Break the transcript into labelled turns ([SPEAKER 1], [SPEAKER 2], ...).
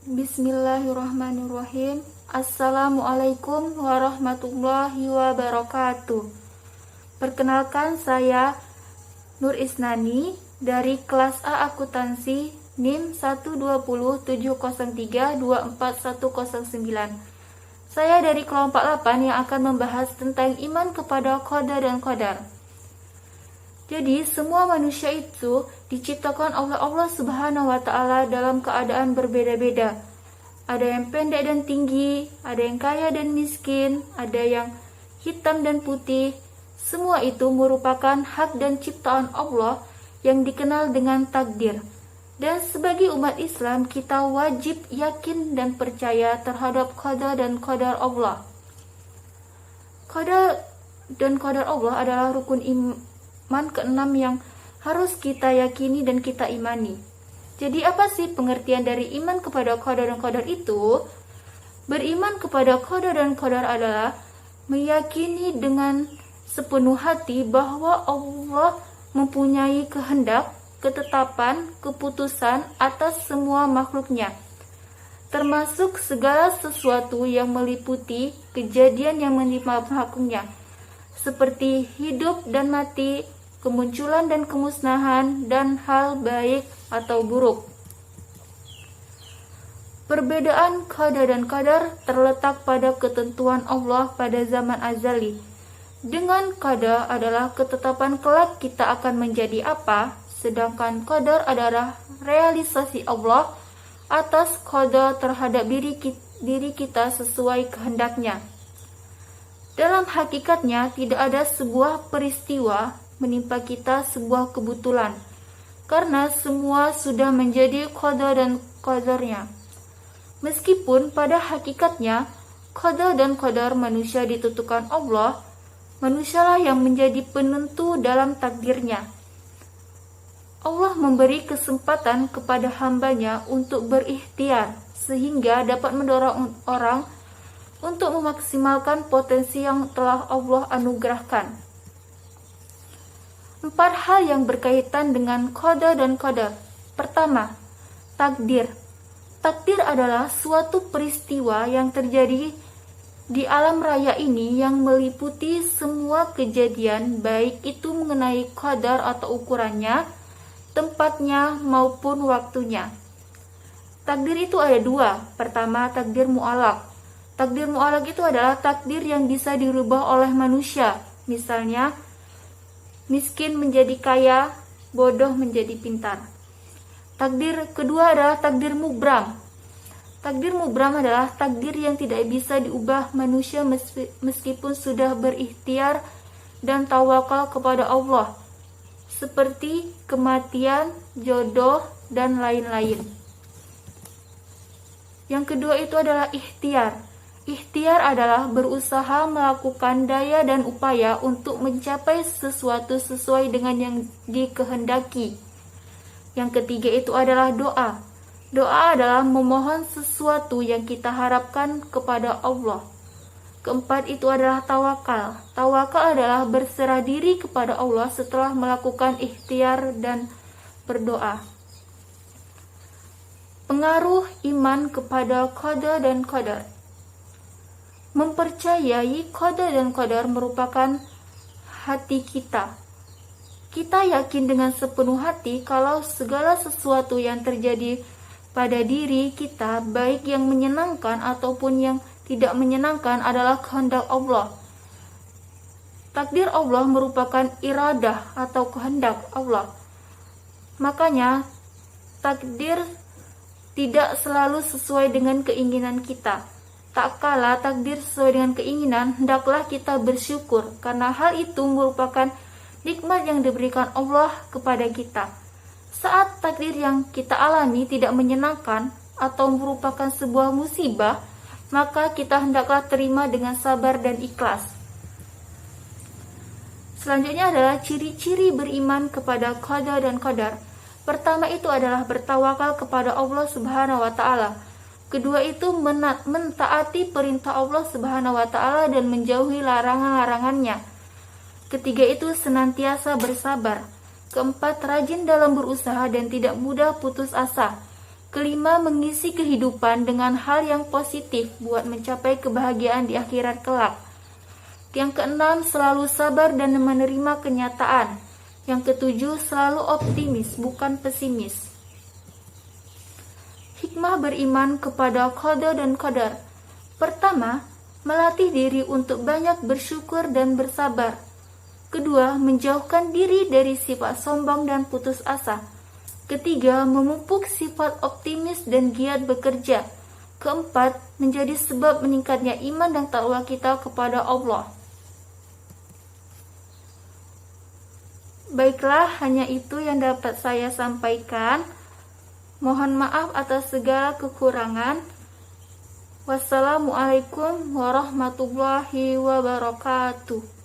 [SPEAKER 1] Bismillahirrahmanirrahim. Assalamualaikum warahmatullahi wabarakatuh. Perkenalkan, saya Nur Isnani dari kelas A Akuntansi NIM 12070324109. Saya dari kelompok 8 yang akan membahas tentang iman kepada qada dan qadar. Jadi, semua manusia itu diciptakan oleh Allah Subhanahu wa Ta'ala dalam keadaan berbeda-beda. Ada yang pendek dan tinggi, ada yang kaya dan miskin, ada yang hitam dan putih. Semua itu merupakan hak dan ciptaan Allah yang dikenal dengan takdir. Dan sebagai umat Islam, kita wajib yakin dan percaya terhadap qada dan qadar Allah. Qada dan qadar Allah adalah rukun iman keenam yang harus kita yakini dan kita imani. Jadi apa sih pengertian dari iman kepada qada dan qadar itu? Beriman kepada qada dan qadar adalah meyakini dengan sepenuh hati bahwa Allah mempunyai kehendak, ketetapan, keputusan atas semua makhluknya, termasuk segala sesuatu yang meliputi kejadian yang menimpa makhluknya, seperti hidup dan mati, kemunculan dan kemusnahan, dan hal baik atau buruk. Perbedaan qada dan qadar terletak pada ketentuan Allah pada zaman azali. Dengan qada adalah ketetapan kelak kita akan menjadi apa, sedangkan qadar adalah realisasi Allah atas qada terhadap diri kita sesuai kehendaknya. Dalam hakikatnya, tidak ada sebuah peristiwa menimpa kita sebuah kebetulan, karena semua sudah menjadi qada dan qadarnya. Meskipun pada hakikatnya qada dan qadar manusia ditentukan Allah, manusialah yang menjadi penentu dalam takdirnya. Allah memberi kesempatan kepada hambanya untuk berikhtiar, sehingga dapat mendorong orang untuk memaksimalkan potensi yang telah Allah anugerahkan. 4 hal yang berkaitan dengan qada dan qadar. Pertama, takdir. Takdir adalah suatu peristiwa yang terjadi di alam raya ini yang meliputi semua kejadian, baik itu mengenai qadar atau ukurannya, tempatnya, maupun waktunya. Takdir itu ada 2. Pertama, takdir mu'alaq. Takdir mu'alaq itu adalah takdir yang bisa dirubah oleh manusia. Misalnya, miskin menjadi kaya, bodoh menjadi pintar. Takdir kedua adalah takdir mubram. Takdir mubram adalah takdir yang tidak bisa diubah manusia meskipun sudah berikhtiar dan tawakal kepada Allah, seperti kematian, jodoh, dan lain-lain. Yang kedua itu adalah ikhtiar. Ikhtiar adalah berusaha melakukan daya dan upaya untuk mencapai sesuatu sesuai dengan yang dikehendaki. Yang ketiga itu adalah doa. Doa adalah memohon sesuatu yang kita harapkan kepada Allah. Keempat itu adalah tawakal. Tawakal adalah berserah diri kepada Allah setelah melakukan ikhtiar dan berdoa. Pengaruh iman kepada qada dan qadar. Mempercayai qada dan qadar merupakan hati kita. Kita yakin dengan sepenuh hati kalau segala sesuatu yang terjadi pada diri kita, baik yang menyenangkan ataupun yang tidak menyenangkan, adalah kehendak Allah. Takdir Allah merupakan iradah atau kehendak Allah. Makanya, takdir tidak selalu sesuai dengan keinginan kita. Tak kala takdir sesuai dengan keinginan, hendaklah kita bersyukur, karena hal itu merupakan nikmat yang diberikan Allah kepada kita. Saat takdir yang kita alami tidak menyenangkan atau merupakan sebuah musibah, maka kita hendaklah terima dengan sabar dan ikhlas. Selanjutnya adalah ciri-ciri beriman kepada qada dan qadar. Pertama itu adalah bertawakal kepada Allah Subhanahu wa Ta'ala. Kedua itu mentaati perintah Allah Subhanahu wa Ta'ala dan menjauhi larangan-larangannya. Ketiga itu senantiasa bersabar. Keempat, rajin dalam berusaha dan tidak mudah putus asa. Kelima, mengisi kehidupan dengan hal yang positif buat mencapai kebahagiaan di akhirat kelak. Yang keenam, selalu sabar dan menerima kenyataan. Yang ketujuh, selalu optimis, bukan pesimis. Hikmah beriman kepada qada dan qadar. Pertama, melatih diri untuk banyak bersyukur dan bersabar. Kedua, menjauhkan diri dari sifat sombong dan putus asa. Ketiga, memupuk sifat optimis dan giat bekerja. Keempat, menjadi sebab meningkatnya iman dan takwa kita kepada Allah. Baiklah, hanya itu yang dapat saya sampaikan. Mohon maaf atas segala kekurangan. Wassalamualaikum warahmatullahi wabarakatuh.